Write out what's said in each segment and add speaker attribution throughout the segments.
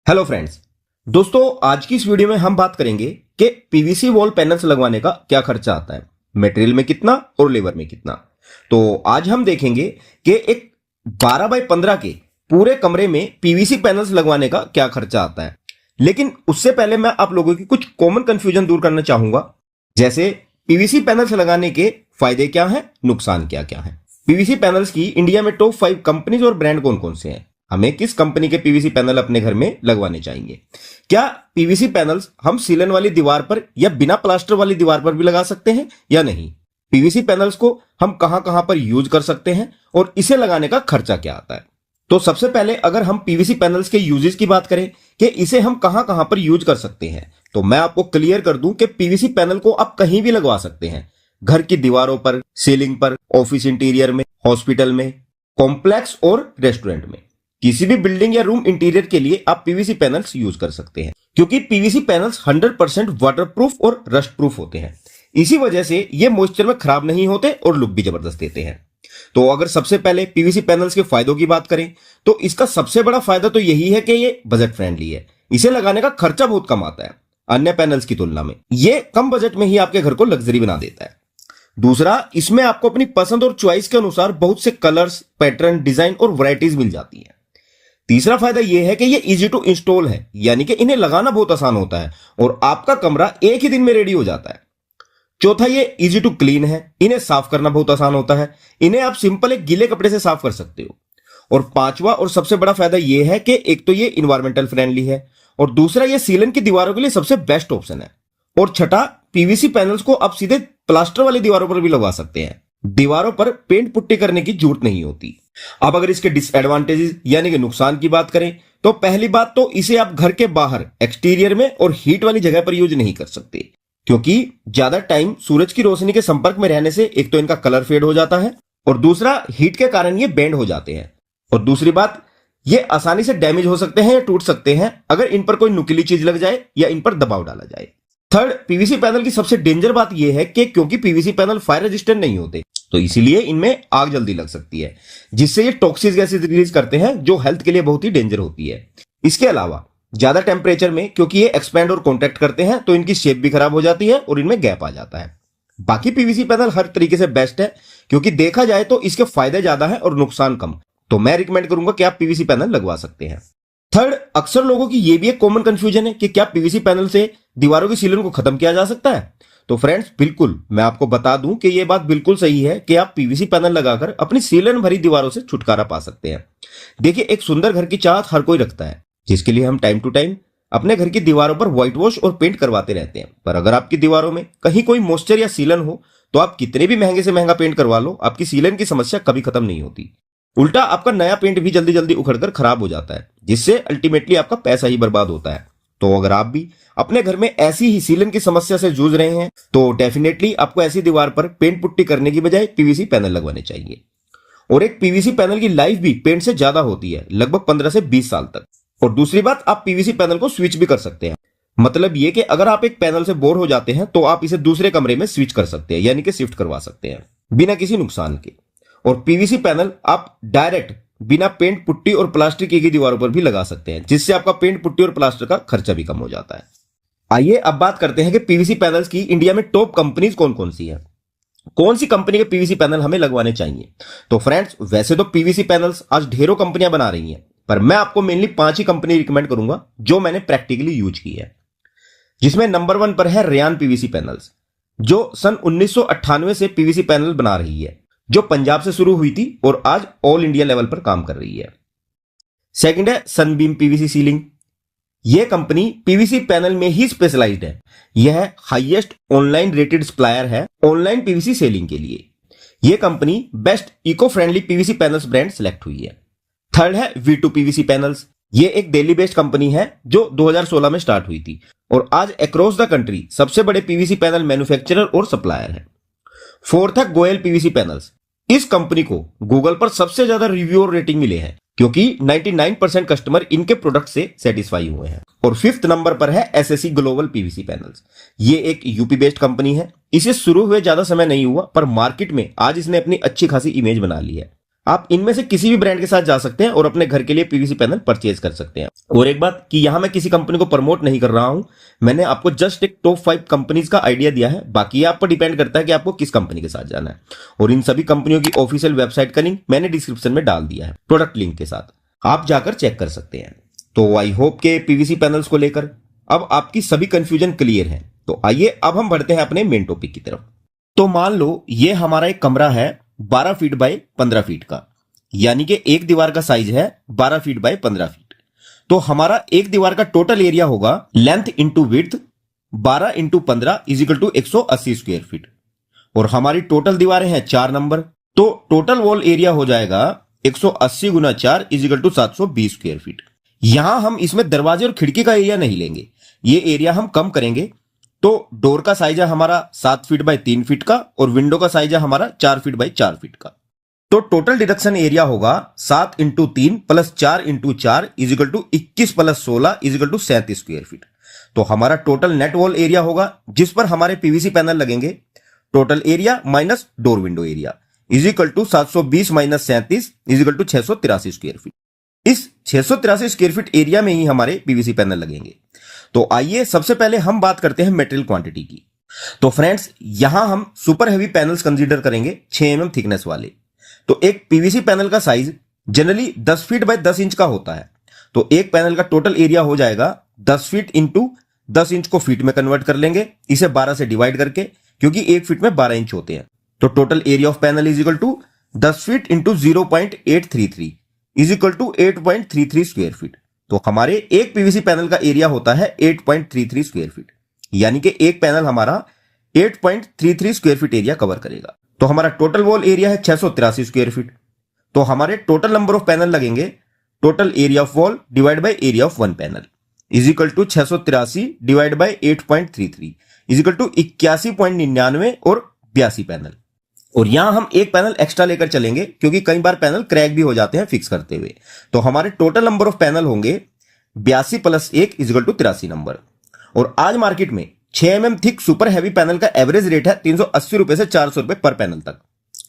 Speaker 1: Hello friends. दोस्तों, आज की इस वीडियो में हम बात करेंगे कि पीवीसी वॉल पैनल्स लगवाने का क्या खर्चा आता है, मटेरियल में कितना और लेबर में कितना। तो आज हम देखेंगे कि एक 12 बाय 15 के पूरे कमरे में पीवीसी पैनल्स लगवाने का क्या खर्चा आता है। लेकिन उससे पहले मैं आप लोगों की कुछ कॉमन कंफ्यूजन दूर करना चाहूंगा, जैसे पीवीसी पैनल्स लगाने के फायदे क्या हैं, नुकसान क्या क्या है। पीवीसी पैनल्स की इंडिया में टॉप 5 कंपनीज और ब्रांड कौन कौन से हैं, हमें किस कंपनी के पीवीसी पैनल अपने घर में लगवाने चाहिए, क्या पीवीसी पैनल्स हम सीलन वाली दीवार पर या बिना प्लास्टर वाली दीवार पर भी लगा सकते हैं या नहीं, पीवीसी पैनल्स को हम कहां कहां पर यूज कर सकते हैं और इसे लगाने का खर्चा क्या आता है। तो सबसे पहले अगर हम पीवीसी पैनल्स के यूजेस की बात करें कि इसे हम कहां कहां पर यूज कर सकते हैं, तो मैं आपको क्लियर कर दूं कि पीवीसी पैनल को आप कहीं भी लगवा सकते हैं, घर की दीवारों पर, सीलिंग पर, ऑफिस इंटीरियर में, हॉस्पिटल में, कॉम्प्लेक्स और रेस्टोरेंट में, किसी भी बिल्डिंग या रूम इंटीरियर के लिए आप पीवीसी पैनल्स यूज कर सकते हैं, क्योंकि पीवीसी पैनल्स 100% वाटरप्रूफ और रस्ट प्रूफ होते हैं। इसी वजह से ये मॉइस्चर में खराब नहीं होते और लुक भी जबरदस्त देते हैं। तो अगर सबसे पहले पीवीसी पैनल्स के फायदों की बात करें तो इसका सबसे बड़ा फायदा तो यही है कि ये बजट फ्रेंडली है। इसे लगाने का खर्चा बहुत कम आता है अन्य पैनल्स की तुलना में। ये कम बजट में ही आपके घर को लग्जरी बना देता है। दूसरा, इसमें आपको अपनी पसंद और चॉइस के अनुसार बहुत से कलर्स, पैटर्न, डिजाइन और वैरायटीज मिल जाती है। तीसरा फायदा यह है कि ये इजी टू इंस्टॉल है, यानी कि इन्हें लगाना बहुत आसान होता है और आपका कमरा एक ही दिन में रेडी हो जाता है। चौथा, ये इजी टू क्लीन है, इन्हें साफ करना बहुत आसान होता है, इन्हें आप सिंपल एक गीले कपड़े से साफ कर सकते हो। और पांचवा और सबसे बड़ा फायदा यह है कि एक तो ये इन्वायरमेंटल फ्रेंडली है और दूसरा ये सीलन की दीवारों के लिए सबसे बेस्ट ऑप्शन है। और छठा, पीवीसी पैनल्स को आप सीधे प्लास्टर वाली दीवारों पर भी लगवा सकते हैं, दीवारों पर पेंट पुट्टी करने की जरूरत नहीं होती। अब अगर इसके डिसएडवांटेजेस यानी कि नुकसान की बात करें तो पहली बात तो इसे आप घर के बाहर, एक्सटीरियर में और हीट वाली जगह पर यूज नहीं कर सकते, क्योंकि ज्यादा टाइम सूरज की रोशनी के संपर्क में रहने से एक तो इनका कलर फेड हो जाता है और दूसरा हीट के कारण ये बेंड हो जाते हैं। और दूसरी बात, ये आसानी से डैमेज हो सकते हैं या टूट सकते हैं अगर इन पर कोई नुकीली चीज लग जाए या इन पर दबाव डाला जाए। थर्ड, पीवीसी पैनल की सबसे डेंजर बात यह है कि क्योंकि पीवीसी पैनल फायर रेजिस्टेंट नहीं होते, तो इसीलिए इनमें आग जल्दी लग सकती है, जिससे ये टॉक्सिक गैसेस रिलीज करते हैं जो हेल्थ के लिए बहुत ही डेंजर होती है। इसके अलावा ज्यादा टेम्परेचर में क्योंकि ये एक्सपैंड और कॉन्टैक्ट करते हैं तो इनकी शेप भी खराब हो जाती है और इनमें गैप आ जाता है। बाकी पीवीसी पैनल हर तरीके से बेस्ट है, क्योंकि देखा जाए तो इसके फायदे ज्यादा है और नुकसान कम। तो मैं रिकमेंड करूंगा कि आप पीवीसी पैनल लगवा सकते हैं। थर्ड, अक्सर लोगों की यह भी एक कॉमन कंफ्यूजन है कि क्या पीवीसी पैनल से दीवारों की सीलन को खत्म किया जा सकता है। तो फ्रेंड्स, बिल्कुल, मैं आपको बता दूं कि यह बात बिल्कुल सही है कि आप पीवीसी पैनल लगाकर अपनी सीलन भरी दीवारों से छुटकारा पा सकते हैं। देखिए, एक सुंदर घर की चाहत हर कोई रखता है, जिसके लिए हम टाइम टू टाइम अपने घर की दीवारों पर व्हाइट वॉश और पेंट करवाते रहते हैं। पर अगर आपकी दीवारों में कहीं कोई मॉइस्चर या सीलन हो तो आप कितने भी महंगे से महंगा पेंट करवा लो, आपकी सीलन की समस्या कभी खत्म नहीं होती। उल्टा आपका नया पेंट भी जल्दी जल्दी उखड़कर खराब हो जाता है, जिससे अल्टीमेटली आपका पैसा ही बर्बाद होता है। तो अगर आप भी अपने घर में ऐसी ही सीलन की समस्या से जूझ रहे हैं तो डेफिनेटली आपको ऐसी दीवार पर पेंट पुट्टी करने की बजाय पीवीसी पैनल लगवाने चाहिए। और एक पीवीसी पैनल की लाइफ भी पेंट से ज्यादा होती है, लगभग 15 से 20 साल तक। और दूसरी बात, आप पीवीसी पैनल को स्विच भी कर सकते हैं। मतलब ये कि अगर आप एक पैनल से बोर हो जाते हैं तो आप इसे दूसरे कमरे में स्विच कर सकते हैं, यानी कि शिफ्ट करवा सकते हैं बिना किसी नुकसान के। और पीवीसी पैनल आप डायरेक्ट बिना पेंट पुट्टी और प्लास्टिक की दीवारों पर भी लगा सकते हैं, जिससे आपका पेंट पुट्टी और प्लास्टर का खर्चा भी कम हो जाता है। आइए अब बात करते हैं कि पीवीसी पैनल्स की इंडिया में टॉप कंपनीज कौन कौन सी है, कौन सी कंपनी के पीवीसी पैनल हमें लगवाने चाहिए। तो फ्रेंड्स, वैसे तो पीवीसी पैनल्स आज ढेरों कंपनियां बना रही हैं, पर मैं आपको मेनली 5 ही कंपनी रिकमेंड करूंगा जो मैंने प्रैक्टिकली यूज की है, जिसमें नंबर 1 पर है रेयान पीवीसी पैनल्स, जो सन 1998 से पीवीसी पैनल बना रही है, जो पंजाब से शुरू हुई थी और आज ऑल इंडिया लेवल पर काम कर रही है। सेकंड है सनबीम पीवीसी सीलिंग। यह कंपनी पीवीसी पैनल में ही स्पेशलाइज्ड है। यह हाईएस्ट ऑनलाइन रेटेड सप्लायर है ऑनलाइन पीवीसी सेलिंग के लिए। यह company best eco friendly PVC panels brand select हुई है। थर्ड है V2 पीवीसी पैनल्स। यह एक दिल्ली बेस्ड कंपनी है जो 2016 में स्टार्ट हुई थी और आज अक्रॉस द कंट्री सबसे बड़े पीवीसी पैनल मैन्युफैक्चरर और सप्लायर है। फोर्थ है गोयल पीवीसी पैनल्स। इस कंपनी को गूगल पर सबसे ज्यादा रिव्यू और रेटिंग मिले हैं, क्योंकि 99% कस्टमर इनके प्रोडक्ट से सेटिस्फाई हुए हैं। और फिफ्थ नंबर पर है एसएससी ग्लोबल पीवीसी पैनल्स। ये एक यूपी बेस्ड कंपनी है। इसे शुरू हुए ज्यादा समय नहीं हुआ, पर मार्केट में आज इसने अपनी अच्छी खासी इमेज बना ली है। आप इनमें से किसी भी ब्रांड के साथ जा सकते हैं और अपने घर के लिए पीवीसी पैनल परचेज कर सकते हैं। और एक बात कि यहां मैं किसी कंपनी को प्रमोट नहीं कर रहा हूं, मैंने आपको जस्ट एक टॉप 5 कंपनीज का आइडिया दिया है। बाकी ये आप पर डिपेंड करता है कि आपको किस कंपनी के साथ जाना है। और इन सभी कंपनियों की ऑफिशियल वेबसाइट का लिंक मैंने डिस्क्रिप्शन में डाल दिया है, प्रोडक्ट लिंक के साथ, आप जाकर चेक कर सकते हैं। तो आई होप के पीवीसी पैनल्स को लेकर अब आपकी सभी कंफ्यूजन क्लियर है। तो आइए अब हम बढ़ते हैं अपने मेन टॉपिक की तरफ। तो मान लो ये हमारा एक कमरा है 12 फीट बाय 15 फीट का, यानी कि एक दीवार का साइज है 12 फीट बाय 15 फीट। तो हमारा एक दीवार का टोटल एरिया होगा length into width 12 into 15 is equal to 180 square feet. और हमारी टोटल दीवारें हैं 4 नंबर, तो टोटल वॉल एरिया हो जाएगा 180 गुना 4 is equal to 720 square feet. यहां हम इसमें दरवाजे और खिड़की का एरिया नहीं लेंगे, ये एरिया हम कम करेंगे। तो डोर का साइज है हमारा 7 फीट बाय 3 फीट का और विंडो का साइज है हमारा 4 फीट बाय 4 फीट का। तो टोटल डिडक्शन एरिया होगा 7 into 3 plus 4 into 4 is equal to 21 plus 16 is equal to 37 square feet. तो हमारा टोटल नेट वॉल एरिया होगा जिस पर हमारे पीवीसी पैनल लगेंगे, total area minus door window area is equal to 720 minus 37 is equal to 683 square feet. इस 683 square feet area में ही हमारे पीवीसी पैनल लगेंगे। तो आइए सबसे पहले हम बात करते हैं मटेरियल क्वांटिटी की। तो फ्रेंड्स यहां हम सुपर हेवी पैनल्स कंसीडर करेंगे 6 mm थिकनेस वाले। तो एक पीवीसी पैनल का size generally 10 feet by 10 inch का होता है। तो एक पैनल का टोटल एरिया हो जाएगा 10 फीट इंटू 10 इंच को फीट में कन्वर्ट कर लेंगे, इसे 12 से डिवाइड करके, क्योंकि एक फीट में 12 इंच होते हैं। तो total area of panel is equal to 10 feet into 0.833 is equal to 8.33 square feet. तो हमारे एक पीवीसी पैनल का एरिया होता है 8.33 स्क्वायर फीट, यानी कि एक पैनल हमारा 8.33 स्क्वायर फीट एरिया कवर करेगा। तो हमारा टोटल वॉल एरिया है 683 स्क्वायर फीट। तो हमारे टोटल नंबर ऑफ पैनल लगेंगे total area of wall divide by area of one panel is equal to 683 divide by 8.33 is equal to 81.99 और 82 panel. और यहां हम एक पैनल एक्स्ट्रा लेकर चलेंगे क्योंकि कई बार पैनल क्रैक भी हो जाते हैं फिक्स करते हुए। तो हमारे टोटल नंबर ऑफ पैनल होंगे 82 प्लस 1 इज इक्वल टू 83 नंबर। और आज मार्केट में 6 mm thick super heavy panel का एवरेज रेट है 380 रुपए से 400 रुपए पर पैनल तक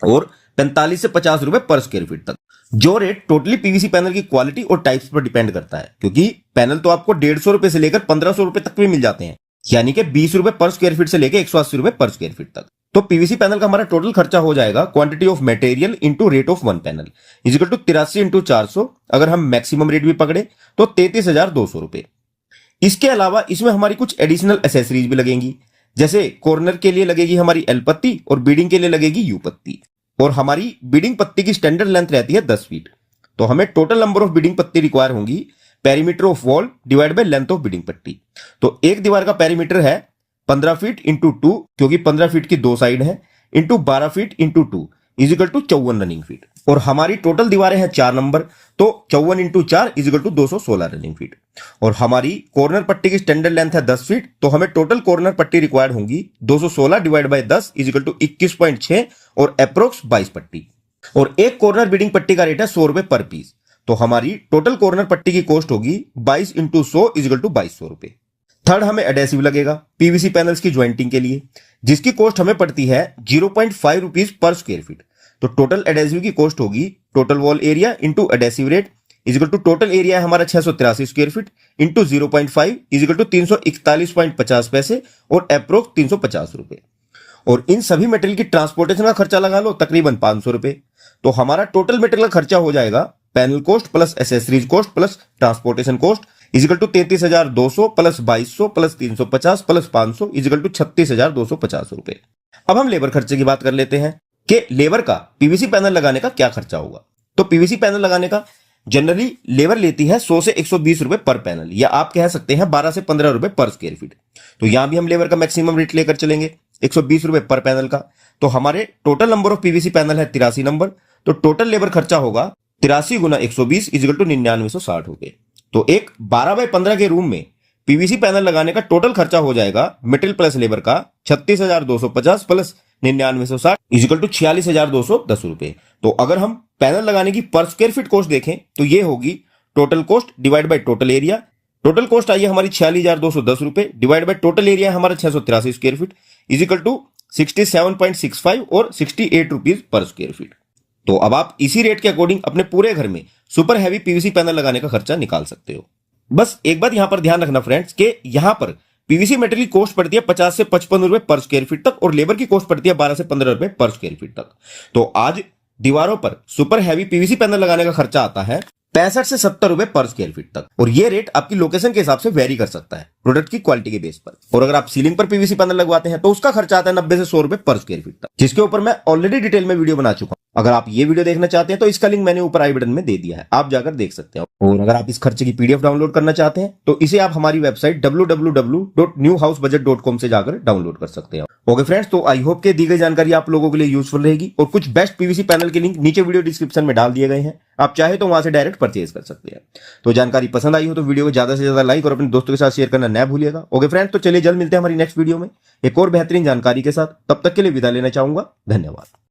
Speaker 1: और 45 से 50 रुपए पर स्क्वायर फीट तक। जो रेट टोटली पीवीसी पैनल की क्वालिटी और टाइप्स पर डिपेंड करता है, क्योंकि पैनल तो आपको 150 रुपए से लेकर 1500 रुपए तक भी मिल जाते हैं, यानी कि 20 रुपए पर स्क्वायर फीट से लेकर 180 रुपए पर स्क्वायर फीट तक। तो पीवीसी पैनल का हमारा टोटल खर्चा हो जाएगा quantity of material into rate of one panel is equal to 83 into 400। अगर हम मैक्सिमम रेट भी पकड़े तो 33,200 रुपए। इसके अलावा इसमें हमारी कुछ एडिशनल एसेसरीज भी लगेंगी, जैसे कॉर्नर के लिए लगेगी हमारी एल पत्ती और बीडिंग के लिए लगेगी यू पत्ती। और हमारी बीडिंग पत्ती की स्टैंडर्ड लेंथ रहती है 10 फीट। तो हमें टोटल नंबर ऑफ बीडिंग पत्ती रिक्वायर होंगी perimeter of wall divide by length of beading पट्टी। तो एक दीवार का पेरीमीटर है 15 फीट इंटू 2, क्योंकि 15 फीट की 2 साइड है, into 12 feet into 2 is equal to 54 running feet. और हमारी टोटल दीवारें हैं 4 नंबर, तो 54 into 4 is equal to 216 running feet. और हमारी कॉर्नर पट्टी की स्टैंडर्ड लेंथ है 10 फीट, तो हमें टोटल कॉर्नर पट्टी रिक्वायर्ड होंगी 216 divide by 10 is equal to 21.6 और अप्रोक्स 22 पट्टी। और एक कॉर्नर बीडिंग पट्टी का रेट है 100 रुपए पर पीस। तो हमारी टोटल कॉर्नर पट्टी की कॉस्ट होगी 22 इंटू 100 इज इक्वल टू 2200 रुपए। थर्ड हमें एडेसिव लगेगा पीवीसी पैनल्स की ज्वाइंटिंग के लिए, जिसकी कॉस्ट हमें पड़ती है 0.5 रुपीज पर स्क्वायर फीट। तो टोटल एडेसिव की कॉस्ट होगी total wall area into adhesive rate is equal to total area है हमारा 683 square feet into 0.5 is equal to 341.50 पैसे और अप्रोक्स 350 रुपए। और इन सभी मटेरियल की ट्रांसपोर्टेशन का खर्चा लगा लो तकरीबन 500 रुपए। तो हमारा टोटल मटेरियल का खर्चा हो जाएगा panel cost plus accessories cost plus transportation cost is equal to 33,200 plus 2200 plus 350 plus 500 is equal to 36,250 रुपए। अब हम लेबर खर्चे की बात कर लेते हैं कि लेबर का पीवीसी पैनल लगाने का क्या खर्चा होगा। तो पीवीसी पैनल लगाने का जनरली लेबर लेती है 100 से 120 रुपए पर पैनल, या आप कह सकते हैं 12 से 15 रुपए पर स्क्वायर फीट। तो यहां भी हम लेबर का मैक्सिमम रेट लेकर चलेंगे 120 रुपए पर पैनल का। तो हमारे total number of PVC panel है 83 नंबर, तो टोटल लेबर खर्चा होगा 83 गुना 120 इज इक्वल टू 9960 रुपए। तो एक 12 बाय 15 के रूम में पीवीसी पैनल लगाने का टोटल खर्चा हो जाएगा मटेरियल प्लस लेबर का 36,250 प्लस 9960 इज इक्वल टू 46,210 रुपए। तो अगर हम पैनल लगाने की पर स्क्वायर फीट कॉस्ट देखें तो ये होगी total cost divide by total area. Total cost आई है हमारी 46,210 रुपए डिवाइड बाय टोटल एरिया है हमारा 683 square feet is equal to 67.65 और 68 रुपीज पर स्क्वायर फीट। तो अब आप इसी रेट के अकॉर्डिंग अपने पूरे घर में सुपर हैवी पीवीसी पैनल लगाने का खर्चा निकाल सकते हो। बस एक बात यहां पर ध्यान रखना फ्रेंड्स कि यहां पर पीवीसी मटेरियल कॉस्ट पड़ती है 50 से 55 रुपए पर स्क्वायर फीट तक और लेबर की कॉस्ट पड़ती है 12 से 15 रुपए पर स्क्वायर फीट तक। तो आज दीवारों पर सुपर हैवी पीवीसी पैनल लगाने का खर्चा आता है 65 से 70 रुपए पर स्क्वायर फीट तक, और ये रेट आपकी लोकेशन के हिसाब से वेरी कर सकता है प्रोडक्ट की क्वालिटी के बेस पर। और अगर आप सीलिंग पर पीवीसी पैनल लगवाते हैं तो उसका खर्चा आता है 90 से 100 रुपए पर स्क्वायर फीट तक, जिसके ऊपर मैं ऑलरेडी डिटेल में वीडियो बना चुका हूं। अगर आप ये वीडियो देखना चाहते हैं तो इसका लिंक मैंने ऊपर आई बटन में दे दिया है, आप जाकर देख सकते हैं। और अगर आप इस खर्चे की पीडीएफ डाउनलोड करना चाहते हैं तो इसे आप हमारी वेबसाइट www.newhousebudget.com से जाकर डाउनलोड कर सकते हैं। ओके फ्रेंड्स, तो आई होप कि दी गई जानकारी आप लोगों के लिए यूजफुल रहेगी और कुछ बेस्ट पीवीसी पैनल के लिंक नीचे वीडियो डिस्क्रिप्शन में डाल दिए गए हैं, आप चाहे तो वहां से डायरेक्ट परचेज कर सकते हैं। तो जानकारी पसंद आई हो तो वीडियो को ज्यादा से ज्यादा लाइक और अपने दोस्तों के साथ शेयर करना न भूलिएगा। ओके फ्रेंड्स, तो चलिए जल्द मिलते हैं हमारी नेक्स्ट वीडियो में एक और बेहतरीन जानकारी के साथ। तब तक के लिए विदा लेना चाहूंगा। धन्यवाद।